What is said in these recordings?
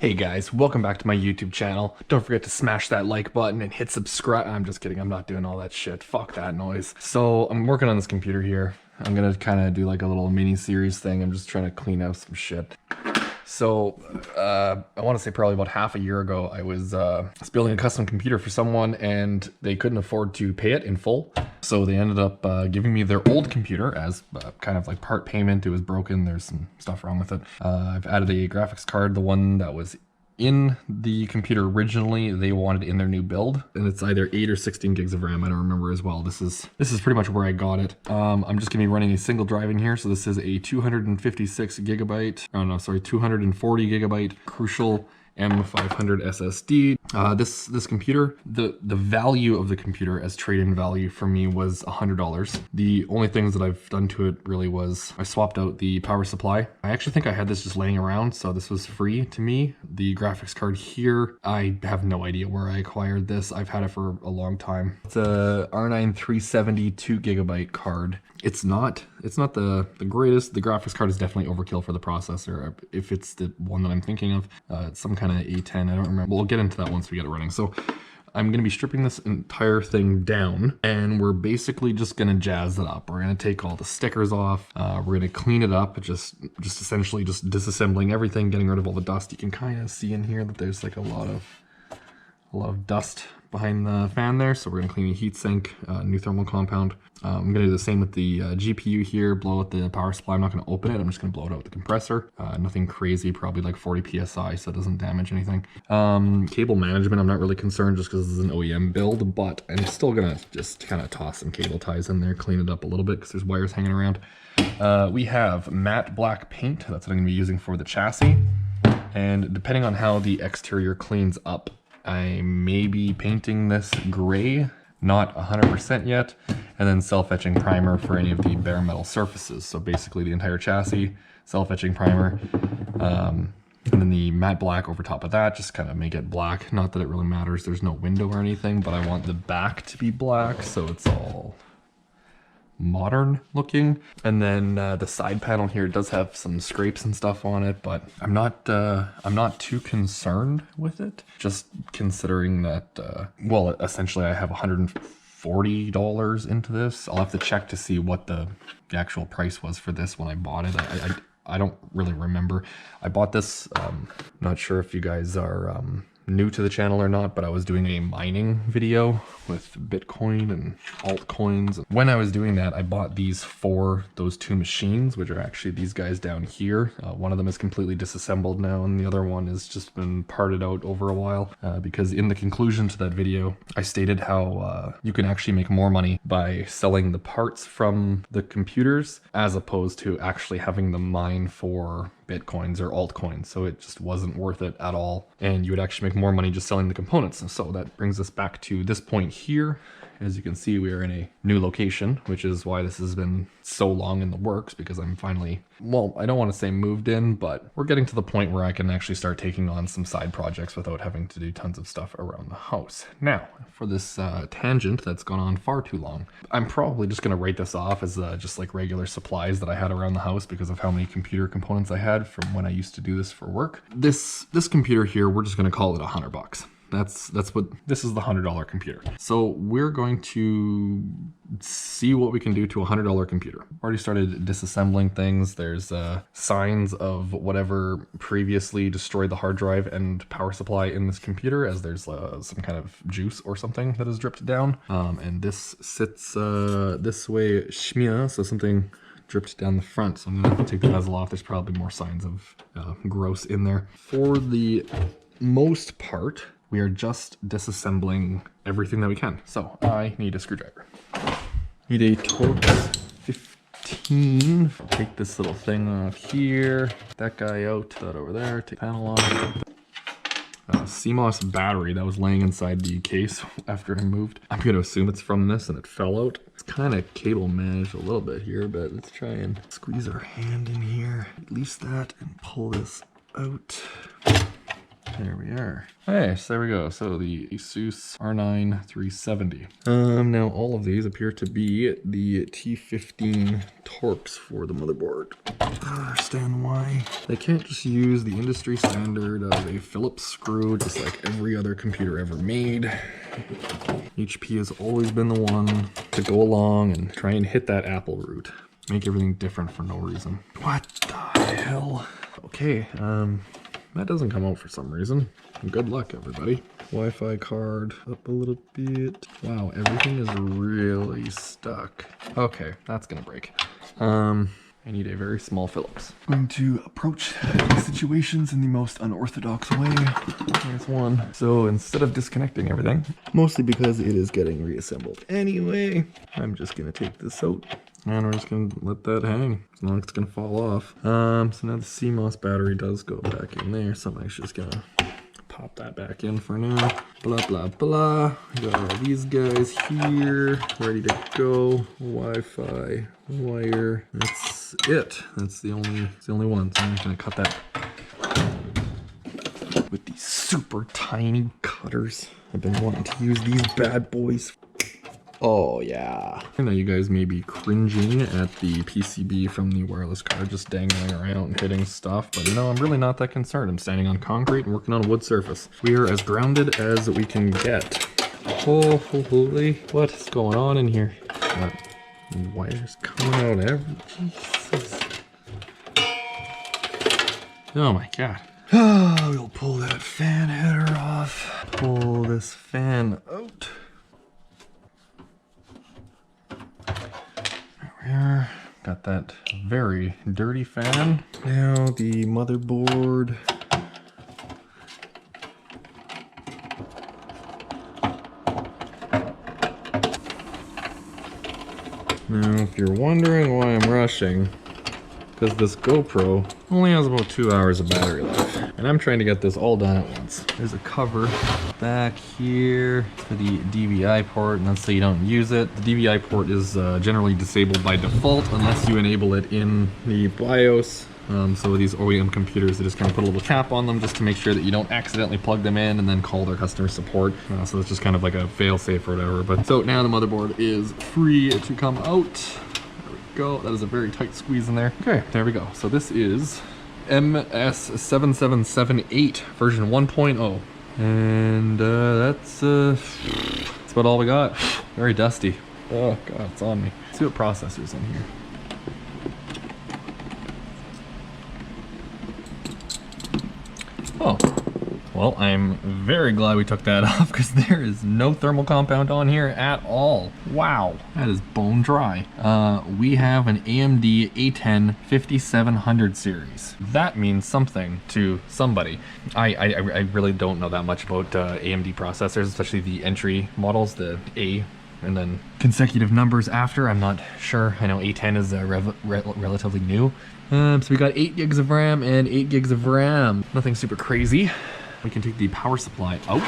Hey guys, welcome back to my YouTube channel. Don't forget to smash that like button and hit subscribe. I'm just kidding, I'm not doing all that shit. Fuck that noise. So I'm working on this computer here. I'm gonna kind of do like a little mini series thing. I'm just trying to clean out some shit. So, I want to say probably about half a year ago, I was building a custom computer for someone and they couldn't afford to pay it in full. So they ended up giving me their old computer as kind of like part payment. It was broken, there's some stuff wrong with it. I've added a graphics card, the one that was in the computer originally they wanted in their new build, and it's either 8 or 16 gigs of RAM. I don't remember as well. This is pretty much where I got it. I'm just gonna be running a single drive in here, so this is a 256 gigabyte, oh no, sorry, 240 gigabyte Crucial M500 SSD. This computer, the value of the computer as trade-in value for me was $100. The only things that I've done to it really was I swapped out the power supply. I actually think I had this just laying around, so this was free to me. The graphics card here, I have no idea where I acquired this. I've had it for a long time. It's a R9 370 2 gigabyte card. It's not the greatest. The graphics card is definitely overkill for the processor. If it's the one that I'm thinking of, it's some kind of A10, I don't remember. We'll get into that once we get it running. So I'm gonna be stripping this entire thing down and we're basically just gonna jazz it up. We're gonna take all the stickers off. We're gonna clean it up, just essentially just disassembling everything, getting rid of all the dust. You can kind of see in here that there's like a lot of dust behind the fan there, so we're going to clean the heatsink, new thermal compound. I'm going to do the same with the GPU here, blow out the power supply. I'm not going to open it, I'm just going to blow it out with the compressor. Nothing crazy, probably like 40 psi, so it doesn't damage anything. Cable management, I'm not really concerned just because this is an OEM build, but I'm still going to just kind of toss some cable ties in there, clean it up a little bit because there's wires hanging around. We have matte black paint, that's what I'm going to be using for the chassis. And depending on how the exterior cleans up, I may be painting this gray, not 100% yet, and then self-etching primer for any of the bare metal surfaces. So basically the entire chassis, self-etching primer, and then the matte black over top of that, just kind of make it black. Not that it really matters, there's no window or anything, but I want the back to be black, so it's all modern looking. And then the side panel here does have some scrapes and stuff on it, but I'm not too concerned with it, just considering that well, essentially I have $140 into this. I'll have to check to see what the actual price was for this when I bought it. I don't really remember. I bought this, not sure if you guys are new to the channel or not, but I was doing a mining video with Bitcoin and altcoins. When I was doing that, I bought these for those two machines, which are actually these guys down here. One of them is completely disassembled now, and the other one has just been parted out over a while, because in the conclusion to that video, I stated how you can actually make more money by selling the parts from the computers as opposed to actually having them mine for Bitcoins or altcoins, so it just wasn't worth it at all, and you would actually make more money just selling the components. And so that brings us back to this point here. As you can see, we are in a new location, which is why this has been so long in the works, because I'm finally, well, I don't want to say moved in, but we're getting to the point where I can actually start taking on some side projects without having to do tons of stuff around the house. Now, for this tangent that's gone on far too long, I'm probably just going to write this off as just like regular supplies that I had around the house because of how many computer components I had from when I used to do this for work. This computer here, we're just going to call it $100. This is the $100 computer. So we're going to see what we can do to a $100 computer. Already started disassembling things. There's signs of whatever previously destroyed the hard drive and power supply in this computer, as there's some kind of juice or something that has dripped down. And this sits this way, schmear, so something dripped down the front. So I'm gonna have to take the bezel off. There's probably more signs of gross in there. For the most part, we are just disassembling everything that we can. So I need a screwdriver. Need a Torx 15. Take this little thing off here. That guy out, that over there. Take the panel off. CMOS battery that was laying inside the case after I moved. I'm gonna assume it's from this and it fell out. It's kind of cable managed a little bit here, but let's try and squeeze our hand in here. Release that and pull this out. There we are. Hey, so there we go. So the Asus R9 370. Now all of these appear to be the T15 Torx for the motherboard. I don't understand why they can't just use the industry standard of a Phillips screw, just like every other computer ever made. HP has always been the one to go along and try and hit that Apple route. Make everything different for no reason. What the hell? Okay, that doesn't come out for some reason. Good luck, everybody. Wi-Fi card up a little bit. Wow, everything is really stuck. Okay, that's gonna break. I need a very small Phillips. I'm going to approach these situations in the most unorthodox way. There's one. So instead of disconnecting everything, mostly because it is getting reassembled anyway, I'm just gonna take this out and we're just gonna let that hang as long as it's gonna fall off. So now the CMOS battery does go back in there, so I'm actually just gonna pop that back in for now. Blah, blah, blah. Got all these guys here, ready to go. Wi-Fi wire. That's it. That's the only one. So I'm just gonna cut that with these super tiny cutters. I've been wanting to use these bad boys. Oh yeah. I know you guys may be cringing at the PCB from the wireless card just dangling around and hitting stuff, but you know, I'm really not that concerned. I'm standing on concrete and working on a wood surface. We are as grounded as we can get. Oh, holy, what is going on in here? That wire's coming out every, Jesus. Oh my God. Oh, we'll pull that fan header off. Pull this fan out. There, got that very dirty fan. Now the motherboard. Now, if you're wondering why I'm rushing, because this GoPro only has about 2 hours of battery life, and I'm trying to get this all done at once. There's a cover back here for the DVI port, and that's so you don't use it. The DVI port is generally disabled by default unless you enable it in the BIOS. So with these OEM computers, they just kind of put a little cap on them just to make sure that you don't accidentally plug them in and then call their customer support. So it's just kind of like a fail-safe or whatever. But so now the motherboard is free to come out. Go. That is a very tight squeeze in there. Okay, there we go. So this is MS7778 version 1.0. And that's about all we got. Very dusty. Oh God, it's on me. Let's see what processor's in here. Oh, well, I'm very glad we took that off because there is no thermal compound on here at all. Wow, that is bone dry. We have an AMD A10 5700 series. That means something to somebody. I really don't know that much about AMD processors, especially the entry models, the A and then consecutive numbers after. I'm not sure. I know A10 is relatively new. So we got 8 gigs of RAM and 8 gigs of RAM. Nothing super crazy. We can take the power supply out,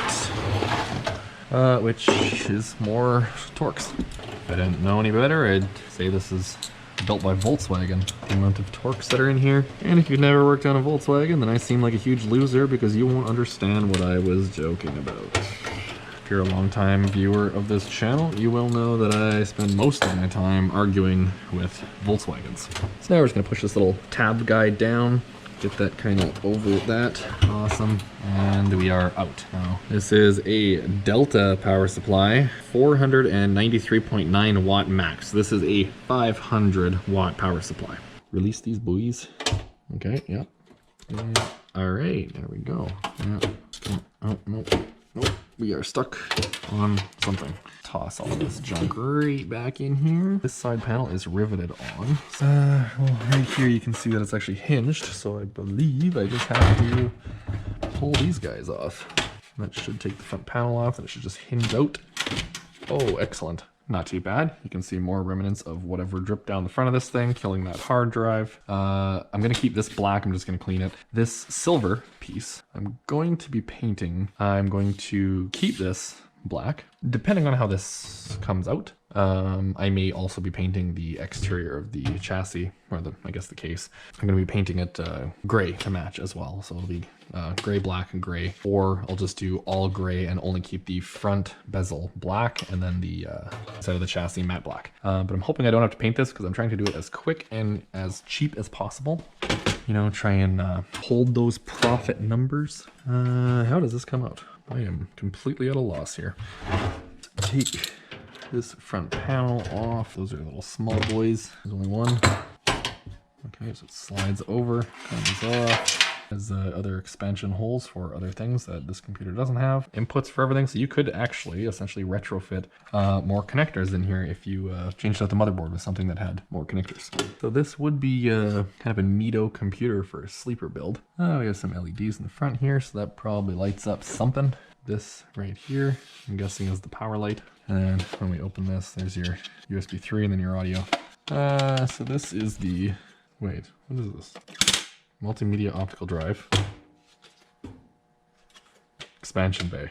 which is more Torx. If I didn't know any better, I'd say this is built by Volkswagen. The amount of Torx that are in here. And if you've never worked on a Volkswagen, then I seem like a huge loser because you won't understand what I was joking about. If you're a long-time viewer of this channel, you will know that I spend most of my time arguing with Volkswagens. So now we're just gonna push this little tab guide down, get that kind of over that. Awesome. And we are out now. This is a Delta power supply, 493.9 watt max. This is a 500 watt power supply. Release these buoys. Okay, yep. All right, there we go. Yeah. Oh, nope. Nope, we are stuck on something. Toss all this junk right back in here. This side panel is riveted on. Well, right here you can see that it's actually hinged, so I believe I just have to pull these guys off. That should take the front panel off, and it should just hinge out. Oh, excellent. Not too bad. You can see more remnants of whatever dripped down the front of this thing, killing that hard drive. I'm gonna keep this black, I'm just gonna clean it. This silver piece, I'm going to be painting. I'm going to keep this black. Depending on how this comes out, I may also be painting the exterior of the chassis, or I guess the case. I'm going to be painting it gray to match as well. So it'll be gray, black, and gray. Or I'll just do all gray and only keep the front bezel black and then the side of the chassis matte black. But I'm hoping I don't have to paint this because I'm trying to do it as quick and as cheap as possible. You know, try and hold those profit numbers. How does this come out? I am completely at a loss here. Take this front panel off. Those are little small boys. There's only one. Okay, so it slides over, comes off. Has other expansion holes for other things that this computer doesn't have. Inputs for everything, so you could actually essentially retrofit more connectors in here if you changed out the motherboard with something that had more connectors. So this would be kind of a neato computer for a sleeper build. We have some LEDs in the front here, so that probably lights up something. This right here, I'm guessing is the power light. And when we open this, there's your USB 3 and then your audio. So this is the, wait, what is this? Multimedia optical drive. Expansion bay.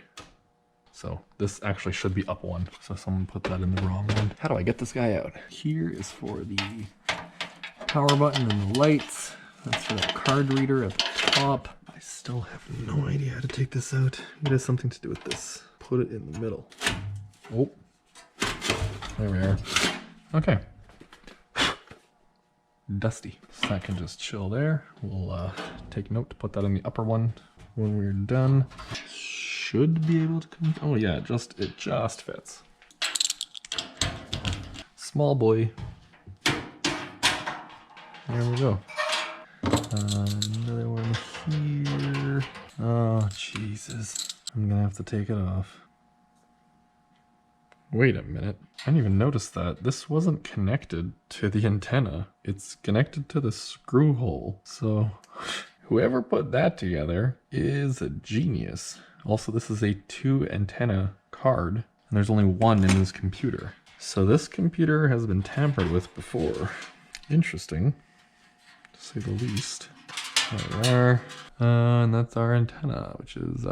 So this actually should be up one. So someone put that in the wrong one. How do I get this guy out? Here is for the power button and the lights. That's for that card reader at the top. I still have no idea how to take this out. It has something to do with this. Put it in the middle. Oh, there we are. Okay. Dusty. So that can just chill there. We'll take note to put that in the upper one when we're done. Should be able to come. Oh yeah, it just fits. Small boy. There we go. Another one here. Oh Jesus! I'm gonna have to take it off. Wait a minute. I didn't even notice that. This wasn't connected to the antenna. It's connected to the screw hole. So whoever put that together is a genius. Also, this is a 2 antenna card, and there's only one in this computer. So this computer has been tampered with before. Interesting, to say the least. There we are. And that's our antenna, which is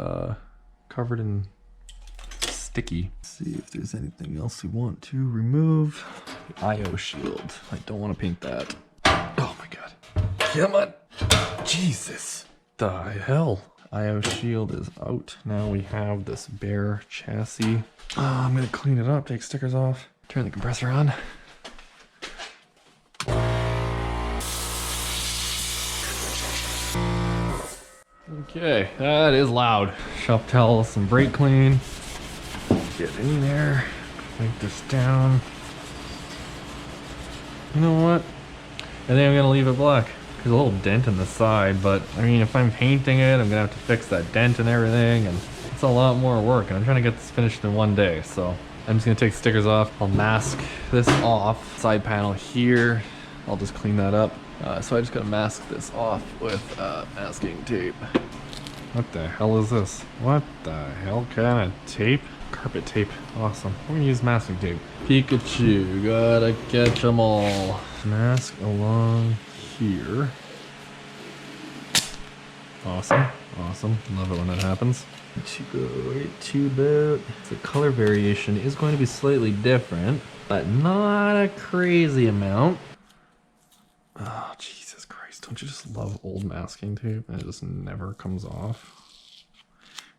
covered in sticky. See if there's anything else we want to remove. The IO shield. I don't want to paint that. Oh my god. Come on. Jesus. The hell. IO shield is out. Now we have this bare chassis. I'm gonna clean it up, take stickers off, turn the compressor on. Okay, that is loud. Shop towel, some brake clean. Get in there, crank this down. You know what? I think I'm gonna leave it black. There's a little dent in the side, but I mean, if I'm painting it, I'm gonna have to fix that dent and everything, and it's a lot more work, and I'm trying to get this finished in one day, so I'm just gonna take the stickers off. I'll mask this off. Side panel here, I'll just clean that up. So I just gotta mask this off with masking tape. What the hell is this? What the hell kind of tape? Carpet tape. Awesome. I'm gonna use masking tape. Pikachu, gotta catch them all. Mask along here. Awesome. Awesome. Love it when that happens. To go right to about. The color variation is going to be slightly different, but not a crazy amount. Oh, Jesus Christ. Don't you just love old masking tape? And it just never comes off.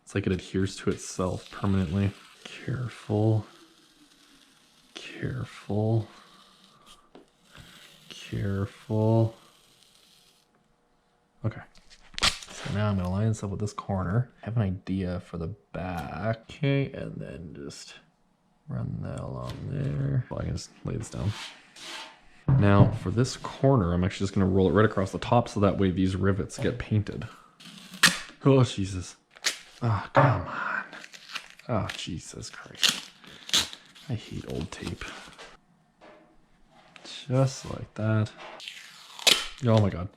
It's like it adheres to itself permanently. Careful. Careful. Careful. Okay. So now I'm going to line this up with this corner. I have an idea for the back. Okay, and then just run that along there. Well, I can just lay this down. Now for this corner, I'm actually just going to roll it right across the top so that way these rivets get painted. Oh, Jesus. Oh, come on. Oh, Jesus Christ. I hate old tape. Just like that. Oh my God.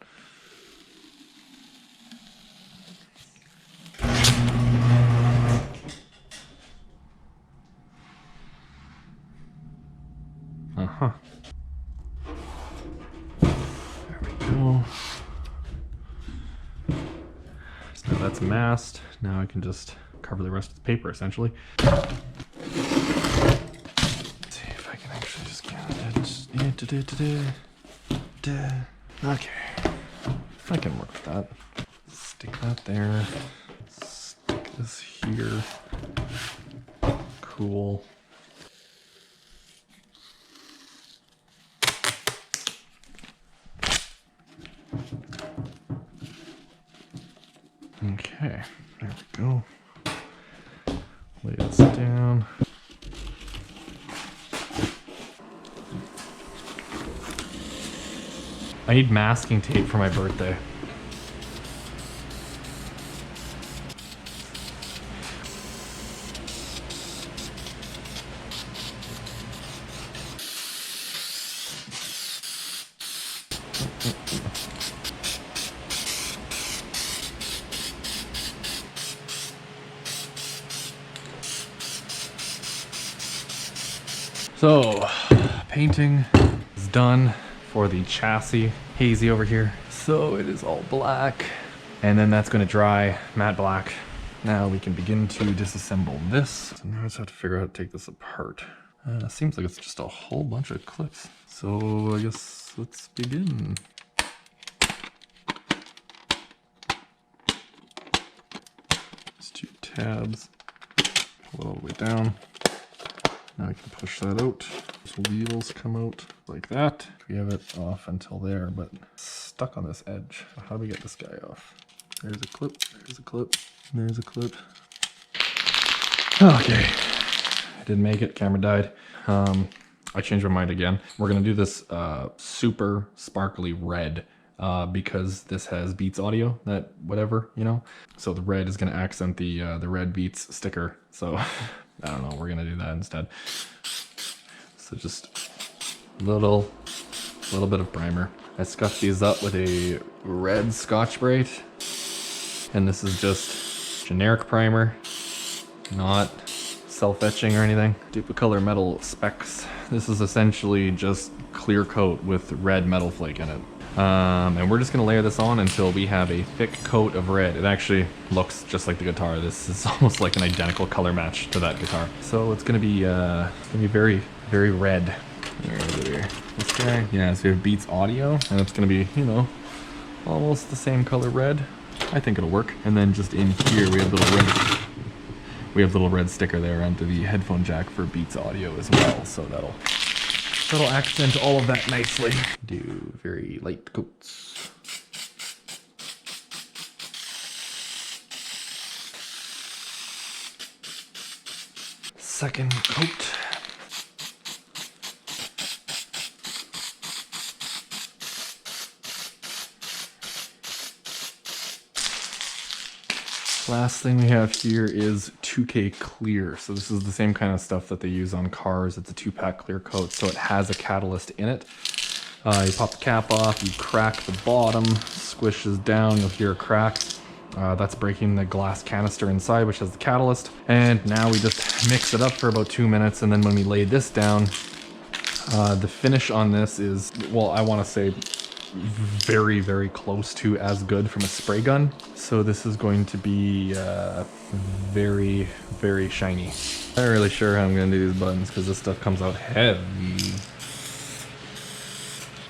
Uh-huh. There we go. So now that's masked. Now I can just cover the rest of the paper essentially. Let's see if I can actually just get it. Okay, I can work with that. Stick that there. Stick this here. Cool. Okay, there we go. Lay this down. I need masking tape for my birthday. So, painting is done for the chassis. Hazy over here. So it is all black. And then that's gonna dry matte black. Now we can begin to disassemble this. So now I just have to figure out how to take this apart. Seems like it's just a whole bunch of clips. So I guess let's begin. Just 2 tabs. Pull it all the way down. Now we can push that out. Those wheels come out like that. We have it off until there, but it's stuck on this edge. So how do we get this guy off? There's a clip, there's a clip, there's a clip. Okay, I didn't make it, camera died. I changed my mind again. We're gonna do this super sparkly red because this has Beats audio, that whatever, you know? So the red is gonna accent the red Beats sticker. So I don't know, we're gonna do that instead. So just a little bit of primer. I scuffed these up with a red Scotch-Brite. And this is just generic primer, not self-etching or anything. Duplicolor metal specs. This is essentially just clear coat with red metal flake in it. And we're just gonna layer this on until we have a thick coat of red. It actually looks just like the guitar. This is almost like an identical color match to that guitar. So it's gonna be very, very red. Here. This guy, yeah, so we have Beats audio, and it's gonna be, you know, almost the same color red. I think it'll work. And then just in here we have little red sticker there onto the headphone jack for Beats audio as well. So that'll accent all of that nicely. Do very light coats. Second coat. Last thing we have here is 2K clear. So this is the same kind of stuff that they use on cars. It's a 2-pack clear coat, so it has a catalyst in it. You pop the cap off, you crack the bottom, squishes down, you'll hear a crack. That's breaking the glass canister inside, which has the catalyst. And now we just mix it up for about 2 minutes, and then when we lay this down, the finish on this is, well, I want to say very, very close to as good from a spray gun. So this is going to be very, very shiny. I'm not really sure how I'm going to do these buttons because this stuff comes out heavy.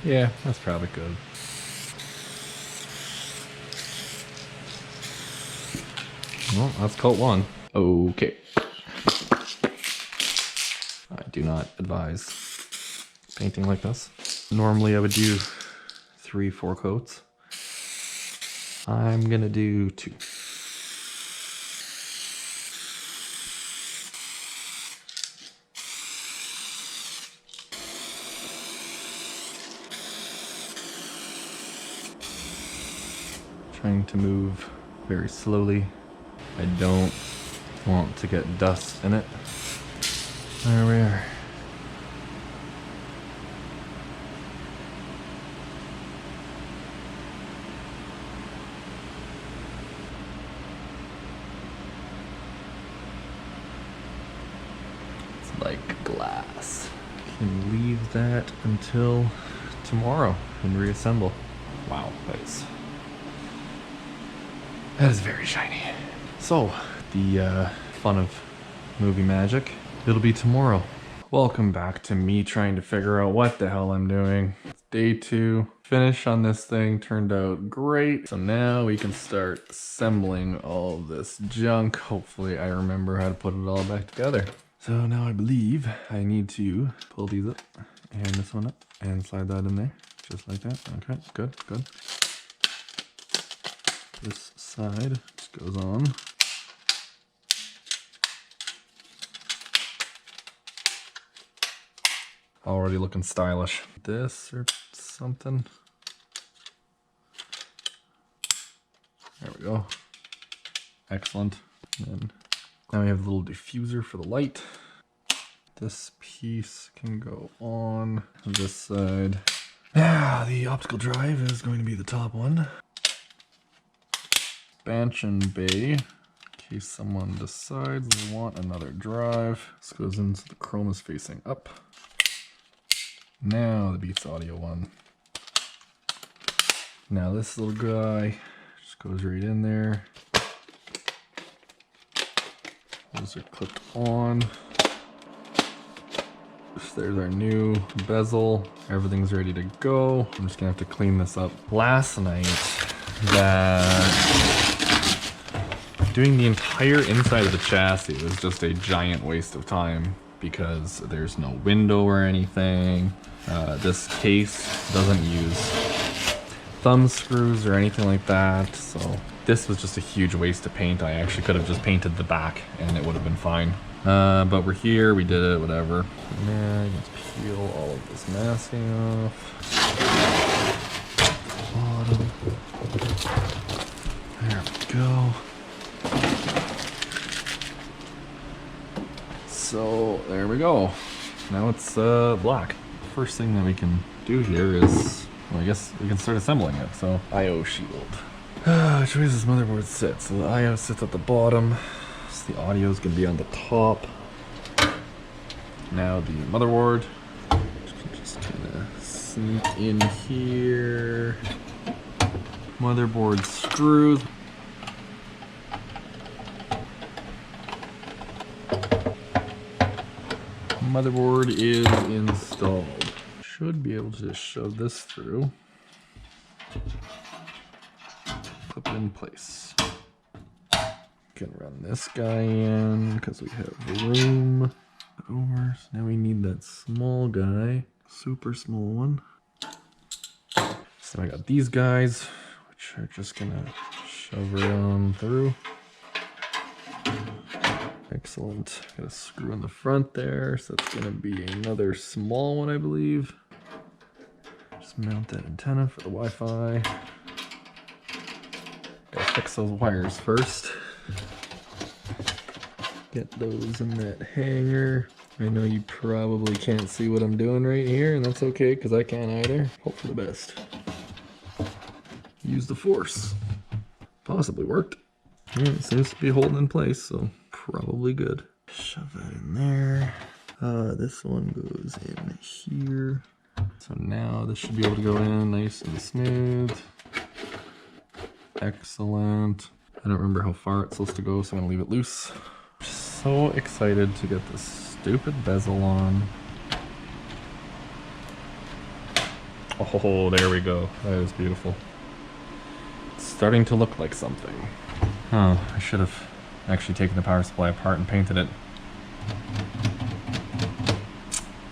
Yeah, that's probably good. Well, that's coat 1. Okay. I do not advise painting like this. Normally I would do 3-4 coats. I'm gonna do 2. Trying to move very slowly. I don't want to get dust in it. There we are. It's like glass. Can leave that until tomorrow and reassemble. Wow, that is very shiny. So, the fun of movie magic. It'll be tomorrow. Welcome back to me trying to figure out what the hell I'm doing. It's day 2. Finish on this thing turned out great. So now we can start assembling all this junk. Hopefully I remember how to put it all back together. So now I believe I need to pull these up and this one up and slide that in there. Just like that. Okay, good, good. This side just goes on. Already looking stylish. This or something. There we go. Excellent. And now we have the little diffuser for the light. This piece can go on this side. Now the optical drive is going to be the top one. Expansion bay. In case someone decides they want another drive. This goes into the chrome is facing up. Now the Beats Audio one. Now this little guy just goes right in there. Those are clipped on. So there's our new bezel. Everything's ready to go. I'm just gonna have to clean this up. Last night, doing the entire inside of the chassis was just a giant waste of time because there's no window or anything. This case doesn't use thumb screws or anything like that, so this was just a huge waste of paint. I actually could have just painted the back and it would have been fine. But we're here, we did it, whatever. Now you can peel all of this masking off. Bottom. There we go. So there we go. Now it's black. First thing that we can do here is, well, I guess we can start assembling it. So I/O shield. Which way does this motherboard sit? So the I/O sits at the bottom. So the audio is going to be on the top. Now the motherboard. Just kind of sneak in here. Motherboard screws. Motherboard is installed. Should be able to just shove this through. Clip it in place. Can run this guy in because we have room. Over. So now we need that small guy, super small one. So I got these guys, which are just gonna shove right on through. Excellent. Got a screw in the front there, so it's gonna be another small one, I believe. Just mount that antenna for the Wi-Fi. Gotta fix those wires first. Get those in that hanger. I know you probably can't see what I'm doing right here, and that's okay, because I can't either. Hope for the best. Use the force. Possibly worked. Yeah, it seems to be holding in place, so probably good. Shove that in there. This one goes in here. So now this should be able to go in nice and smooth. Excellent. I don't remember how far it's supposed to go, so I'm gonna leave it loose. So excited to get this stupid bezel on. Oh, there we go. That is beautiful. It's starting to look like something. Oh, I should have actually taken the power supply apart and painted it.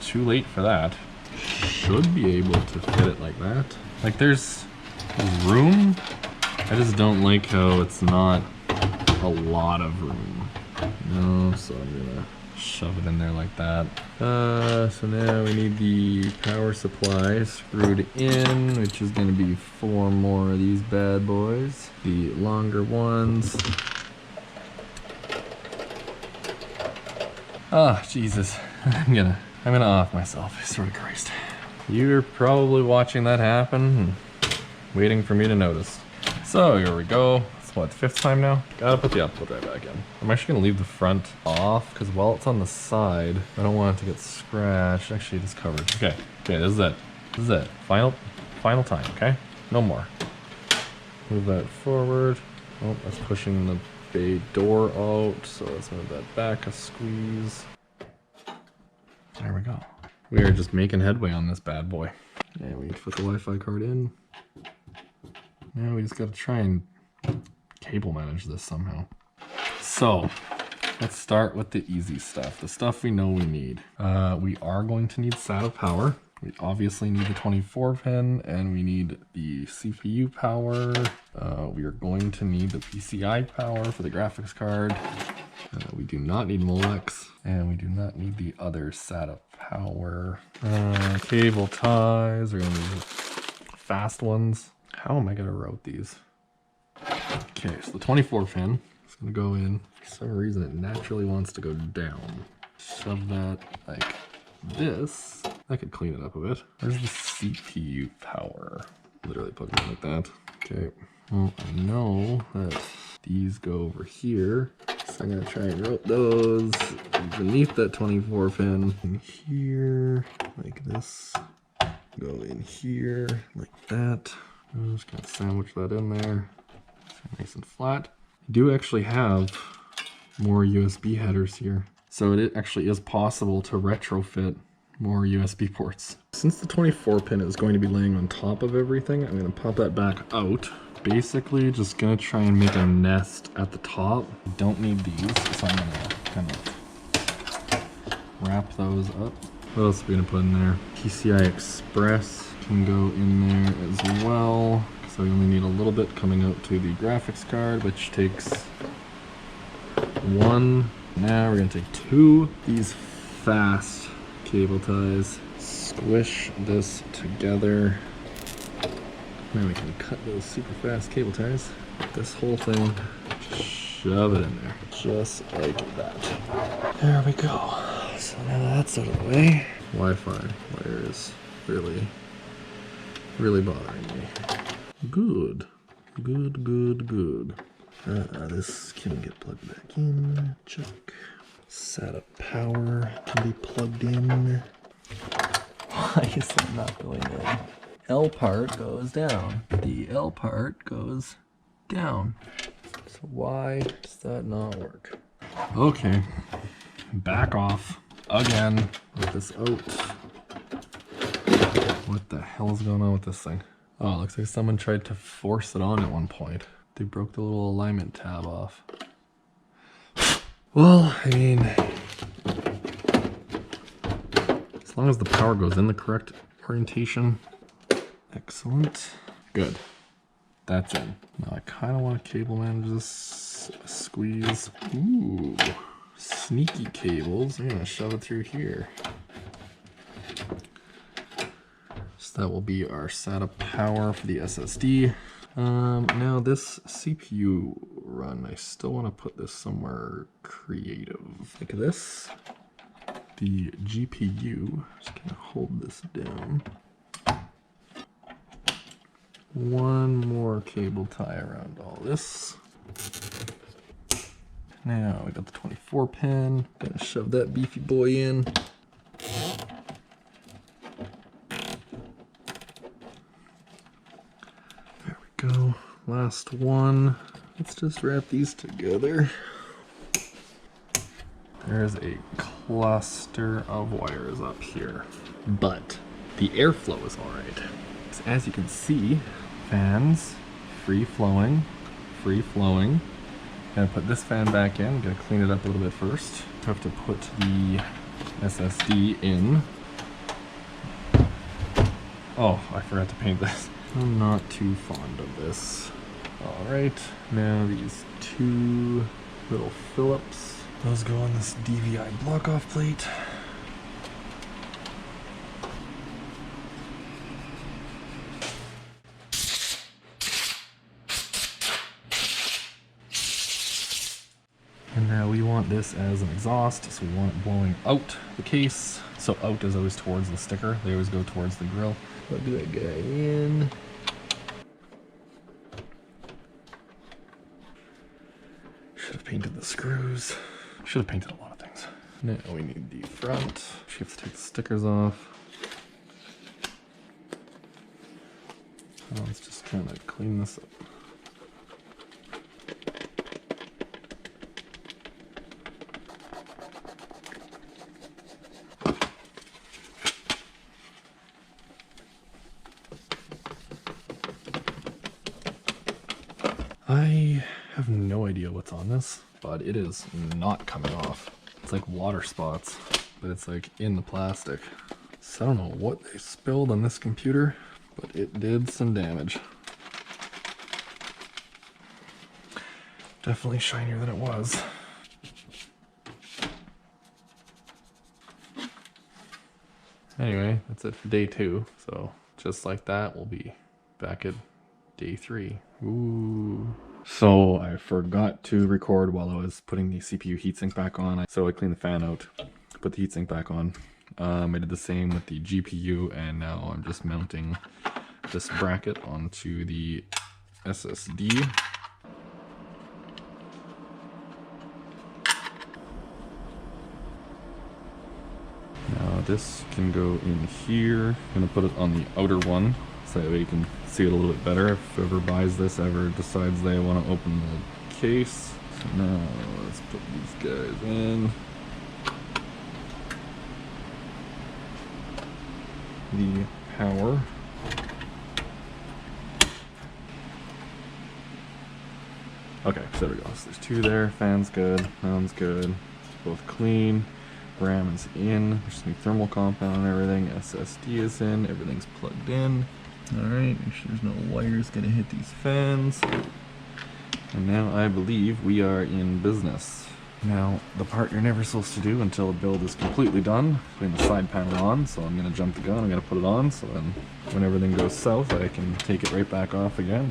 Too late for that. Should be able to fit it like that. Like there's room. I just don't like how it's not a lot of room. No, so I'm gonna shove it in there like that. So now we need the power supply screwed in, which is gonna be 4 more of these bad boys. The longer ones. Ah, Jesus. I'm gonna off myself, I swear to Christ. You're probably watching that happen and waiting for me to notice. So here we go. It's what, 5th time now? Gotta put the optical drive back in. I'm actually gonna leave the front off because while it's on the side, I don't want it to get scratched. Actually, it is covered. Okay, this is it. This is it. Final time, okay? No more. Move that forward. Oh, that's pushing the bay door out, so let's move that back a squeeze. There we go. We are just making headway on this bad boy. And we put the Wi-Fi card in. Now we just gotta try and cable manage this somehow. So, let's start with the easy stuff, the stuff we know we need. We are going to need SATA power. We obviously need the 24 pin, and we need the CPU power. We are going to need the PCI power for the graphics card. We do not need Molex, and we do not need the other SATA power. Cable ties, we're gonna need fast ones. How am I gonna route these? Okay, so the 24 pin is gonna go in. For some reason it naturally wants to go down. Shove that like this. I could clean it up a bit. Where's the CPU power? Literally plug it in like that. Okay, well, I know that these go over here. So I'm gonna try and route those beneath that 24 pin. In here, like this. Go in here, like that. I'm just gonna sandwich that in there. Nice and flat. I do actually have more USB headers here. So it actually is possible to retrofit more USB ports. Since the 24 pin is going to be laying on top of everything, I'm gonna pop that back out. Basically, just gonna try and make a nest at the top. Don't need these, so I'm gonna kind of wrap those up. What else are we gonna put in there? PCI Express can go in there as well. So we only need a little bit coming out to the graphics card, which takes one. Now we're gonna take two. These fast cable ties. Squish this together. Now we can cut those super fast cable ties. This whole thing, shove it in there. Just like that. There we go. So now that's out of the way. Wi-Fi wire is really bothering me. Good. This can get plugged back in. Check. SATA power can be plugged in. Why is it not going in? L part goes down. The L part goes down. So why does that not work? Okay. Back off again with this out. What the hell is going on with this thing? Oh, it looks like someone tried to force it on at one point. They broke the little alignment tab off. Well, I mean, as long as the power goes in the correct orientation. Excellent. Good. That's in. Now I kind of want to cable manage this. Squeeze. Ooh, sneaky cables. I'm going to shove it through here. So that will be our SATA power for the SSD. Now this CPU run, I still want to put this somewhere creative. Like this. The GPU, just gonna hold this down. One more cable tie around all this. Now we got the 24 pin. Gonna shove that beefy boy in. There we go. Last one. Let's just wrap these together. There's a cluster of wires up here, but the airflow is all right. So as you can see, fans, free flowing. Gonna put this fan back in, gonna clean it up a little bit first. Have to put the SSD in. Oh, I forgot to paint this. I'm not too fond of this. All right, now these two little Phillips. Those go on this DVI block-off plate. And now we want this as an exhaust, so we want it blowing out the case. So out is always towards the sticker. They always go towards the grill. Plug that guy in. Should have painted the screws. Should have painted a lot of things. Now we need the front. We have to take the stickers off. Let's just kind of clean this up. I have no idea what's on this, but it is not coming off. It's like water spots, but it's like in the plastic. So I don't know what they spilled on this computer, but it did some damage. Definitely shinier than it was. Anyway, that's it for day 2. So just like that, we'll be back at day 3. Ooh. So I forgot to record while I was putting the CPU heatsink back on. So I cleaned the fan out, put the heatsink back on. I did the same with the GPU, and now I'm just mounting this bracket onto the SSD. Now this can go in here. I'm gonna put it on the outer one, so that way you can see it a little bit better if whoever buys this ever decides they want to open the case. So now let's put these guys in. The power. Okay, so there we go. So there's 2 there. Fan's good. Sounds good. It's both clean. RAM is in. There's new thermal compound and everything. SSD is in. Everything's plugged in. Alright, make sure there's no wires gonna hit these fans. And now I believe we are in business. Now, the part you're never supposed to do until a build is completely done, putting the side panel on. So I'm gonna jump the gun, I'm gonna put it on, so then when everything goes south, I can take it right back off again.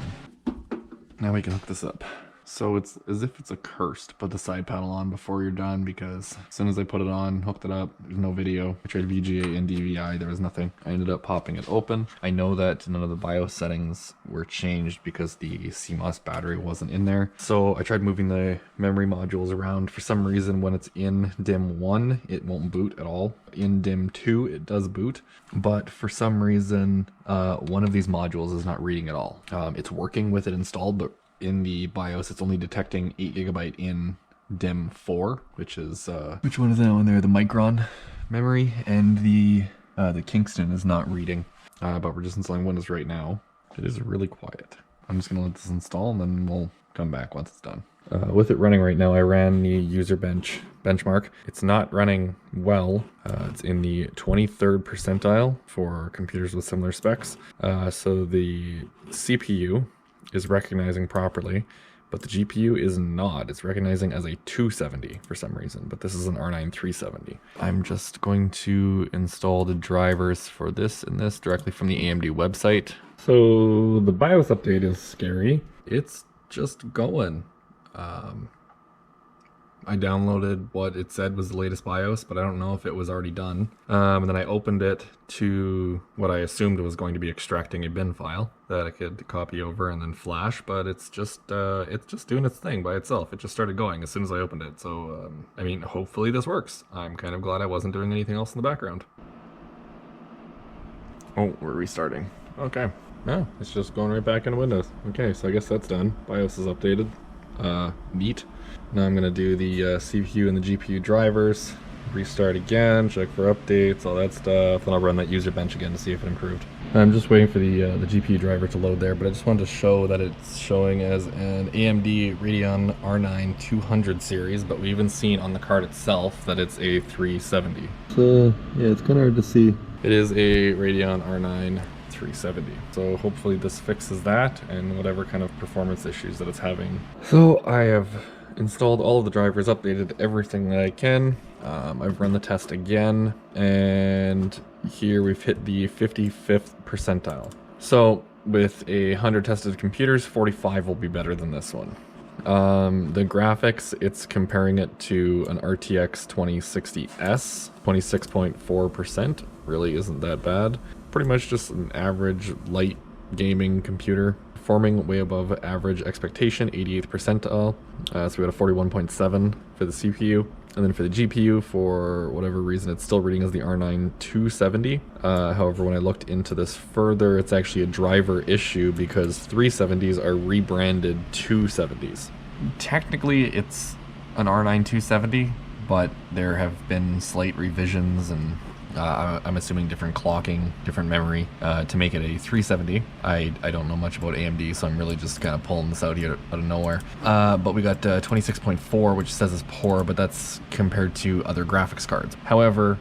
Now we can hook this up. So it's as if it's a curse to put the side panel on before you're done, because as soon as I put it on, hooked it up, there's no video. I tried VGA and DVI, there was nothing. I ended up popping it open. I know that none of the BIOS settings were changed because the CMOS battery wasn't in there. So I tried moving the memory modules around. For some reason, when it's in DIMM 1, it won't boot at all. In DIMM 2, it does boot, but for some reason, one of these modules is not reading at all. It's working with it installed, but in the BIOS, it's only detecting 8 GB in DIMM 4, which is which one is that one there? The Micron memory, and the Kingston is not reading. But we're just installing Windows right now. It is really quiet. I'm just gonna let this install, and then we'll come back once it's done. With it running right now, I ran the user benchmark. It's not running well. It's in the 23rd percentile for computers with similar specs. So the CPU is recognizing properly, but the GPU is not. It's recognizing as a 270 for some reason, but this is an R9 370. I'm just going to install the drivers for this and this directly from the AMD website. So the BIOS update is scary. It's just going. I downloaded what it said was the latest BIOS, but I don't know if it was already done. And then I opened it to what I assumed was going to be extracting a bin file that I could copy over and then flash, but it's just doing its thing by itself. It just started going as soon as I opened it. So, I mean, hopefully this works. I'm kind of glad I wasn't doing anything else in the background. Oh, we're restarting. Okay. No, it's just going right back into Windows. Okay, so I guess that's done. BIOS is updated. Neat. Now I'm gonna do the CPU and the GPU drivers, restart again, check for updates, all that stuff, then I'll run that user bench again to see if it improved. I'm just waiting for the GPU driver to load there, but I just wanted to show that it's showing as an AMD Radeon R9 200 series, but we've even seen on the card itself that it's a 370. So yeah, it's kind of hard to see. It is a Radeon R9 370. So hopefully this fixes that and whatever kind of performance issues that it's having. So I have installed all of the drivers, updated everything that I can. I've run the test again, and here we've hit the 55th percentile. So with 100 tested computers, 45 will be better than this one. The graphics, it's comparing it to an RTX 2060S, 26.4%, really isn't that bad. Pretty much just an average light gaming computer, performing way above average expectation, 88th percentile. So we got a 41.7 for the CPU, and then for the GPU, for whatever reason, it's still reading as the R9 270. However, when I looked into this further, it's actually a driver issue because 370s are rebranded 270s. Technically, it's an R9 270, but there have been slight revisions and I'm assuming different clocking, different memory to make it a 370. I don't know much about AMD, so I'm really just kind of pulling this out here out of nowhere. But we got 26.4, which says is poor, but that's compared to other graphics cards. However,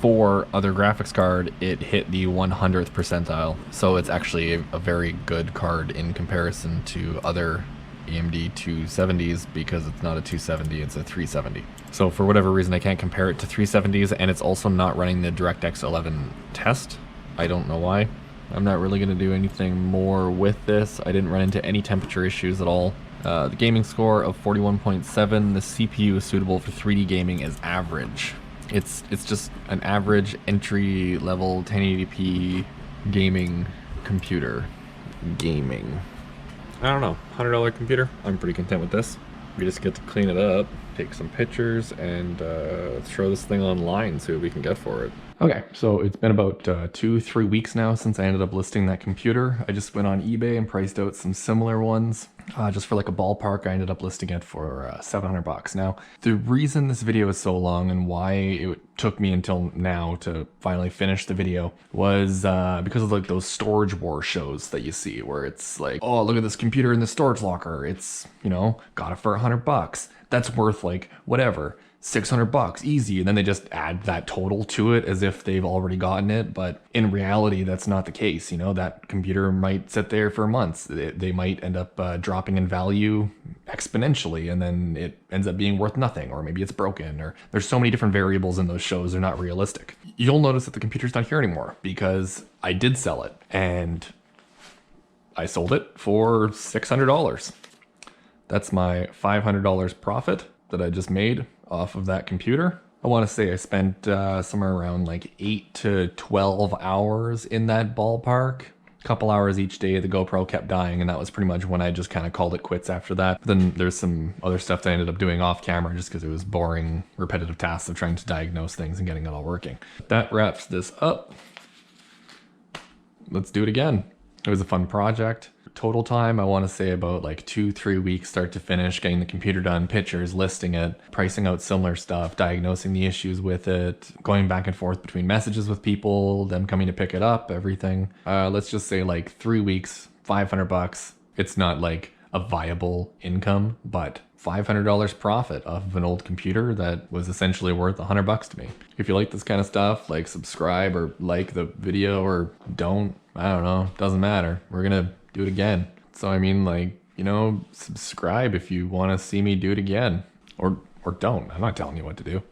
for other graphics card, it hit the 100th percentile, so it's actually a very good card in comparison to other AMD 270s, because it's not a 270, it's a 370. So for whatever reason, I can't compare it to 370s, and it's also not running the DirectX 11 test. I don't know why. I'm not really going to do anything more with this. I didn't run into any temperature issues at all. The gaming score of 41.7, the CPU is suitable for 3D gaming is average. It's just an average entry-level 1080p gaming computer. Gaming. I don't know, $100 computer. I'm pretty content with this. We just get to clean it up, take some pictures, and throw this thing online, see what we can get for it. Okay, so it's been about 2-3 weeks now since I ended up listing that computer. I just went on eBay and priced out some similar ones. Just for like a ballpark, I ended up listing it for 700 bucks. Now, the reason this video is so long and why it took me until now to finally finish the video was because of like those storage war shows that you see where it's like, oh, look at this computer in the storage locker. It's, you know, got it for 100 bucks. That's worth like whatever, 600 bucks, easy. And then they just add that total to it as if they've already gotten it. But in reality, that's not the case. You know, that computer might sit there for months. They might end up dropping in value exponentially, and then it ends up being worth nothing, or maybe it's broken, or there's so many different variables in those shows. They're not realistic. You'll notice that the computer's not here anymore because I did sell it, and I sold it for $600. That's my $500 profit that I just made off of that computer. I want to say I spent somewhere around like 8 to 12 hours in that ballpark. A couple hours each day. The GoPro kept dying, and that was pretty much when I just kind of called it quits after that. But then there's some other stuff that I ended up doing off camera just because it was boring, repetitive tasks of trying to diagnose things and getting it all working. That wraps this up. Let's do it again. It was a fun project. Total time, I want to say about like 2-3 weeks start to finish, getting the computer done, pictures, listing it, pricing out similar stuff, diagnosing the issues with it, going back and forth between messages with people, them coming to pick it up, everything. Let's just say like 3 weeks, 500 bucks. It's not like a viable income, but $500 profit off of an old computer that was essentially worth 100 bucks to me. If you like this kind of stuff, like, subscribe or like the video, or don't, I don't know, doesn't matter. We're gonna do it again. So I mean, like, you know, subscribe if you want to see me do it again, or don't. I'm not telling you what to do.